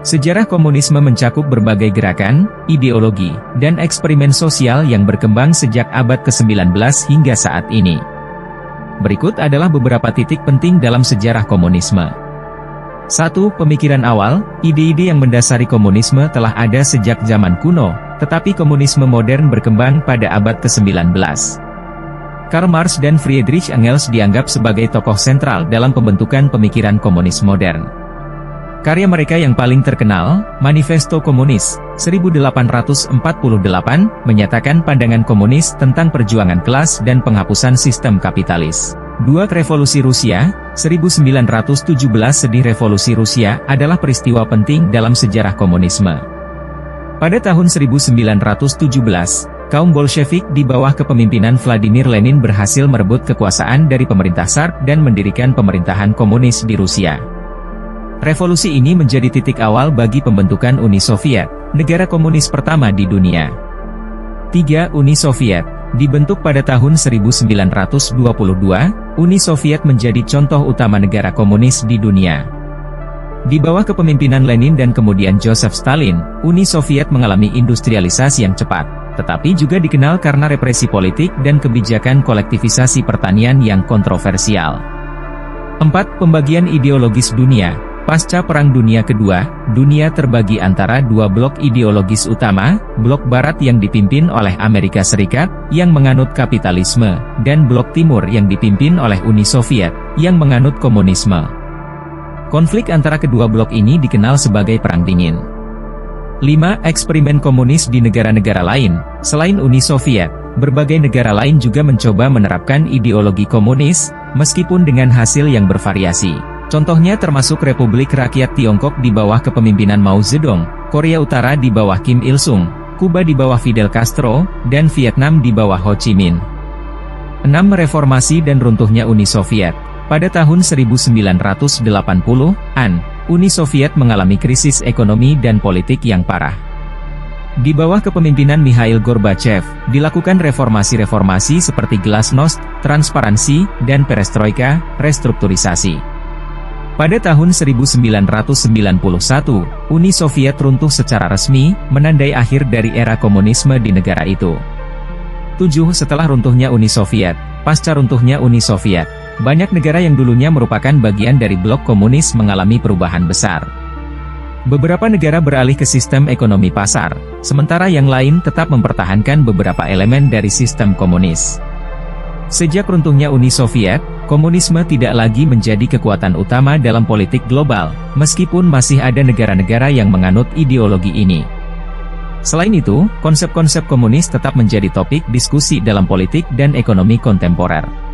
Sejarah komunisme mencakup berbagai gerakan, ideologi, dan eksperimen sosial yang berkembang sejak abad ke-19 hingga saat ini. Berikut adalah beberapa titik penting dalam sejarah komunisme. 1. Pemikiran awal, ide-ide yang mendasari komunisme telah ada sejak zaman kuno, tetapi komunisme modern berkembang pada abad ke-19. Karl Marx dan Friedrich Engels dianggap sebagai tokoh sentral dalam pembentukan pemikiran komunis modern. Karya mereka yang paling terkenal, Manifesto Komunis, 1848, menyatakan pandangan komunis tentang perjuangan kelas dan penghapusan sistem kapitalis. 2. Revolusi Rusia, 1917. Sedih revolusi Rusia adalah peristiwa penting dalam sejarah komunisme. Pada tahun 1917, kaum Bolshevik di bawah kepemimpinan Vladimir Lenin berhasil merebut kekuasaan dari pemerintah Tsar dan mendirikan pemerintahan komunis di Rusia. Revolusi ini menjadi titik awal bagi pembentukan Uni Soviet, negara komunis pertama di dunia. 3. Uni Soviet. Dibentuk pada tahun 1922, Uni Soviet menjadi contoh utama negara komunis di dunia. Di bawah kepemimpinan Lenin dan kemudian Joseph Stalin, Uni Soviet mengalami industrialisasi yang cepat, tetapi juga dikenal karena represi politik dan kebijakan kolektivisasi pertanian yang kontroversial. 4. Pembagian ideologis dunia. Pasca Perang Dunia Kedua, dunia terbagi antara dua blok ideologis utama, blok Barat yang dipimpin oleh Amerika Serikat, yang menganut kapitalisme, dan blok Timur yang dipimpin oleh Uni Soviet, yang menganut komunisme. Konflik antara kedua blok ini dikenal sebagai Perang Dingin. 5. Eksperimen komunis di negara-negara lain. Selain Uni Soviet, berbagai negara lain juga mencoba menerapkan ideologi komunis, meskipun dengan hasil yang bervariasi. Contohnya termasuk Republik Rakyat Tiongkok di bawah kepemimpinan Mao Zedong, Korea Utara di bawah Kim Il-sung, Kuba di bawah Fidel Castro, dan Vietnam di bawah Ho Chi Minh. 6. Reformasi dan runtuhnya Uni Soviet. Pada tahun 1980-an, Uni Soviet mengalami krisis ekonomi dan politik yang parah. Di bawah kepemimpinan Mikhail Gorbachev, dilakukan reformasi-reformasi seperti glasnost, transparansi, dan perestroika, restrukturisasi. Pada tahun 1991, Uni Soviet runtuh secara resmi, menandai akhir dari era komunisme di negara itu. 7. Setelah runtuhnya Uni Soviet. Pasca runtuhnya Uni Soviet, banyak negara yang dulunya merupakan bagian dari blok komunis mengalami perubahan besar. Beberapa negara beralih ke sistem ekonomi pasar, sementara yang lain tetap mempertahankan beberapa elemen dari sistem komunis. Sejak runtuhnya Uni Soviet, komunisme tidak lagi menjadi kekuatan utama dalam politik global, meskipun masih ada negara-negara yang menganut ideologi ini. Selain itu, konsep-konsep komunis tetap menjadi topik diskusi dalam politik dan ekonomi kontemporer.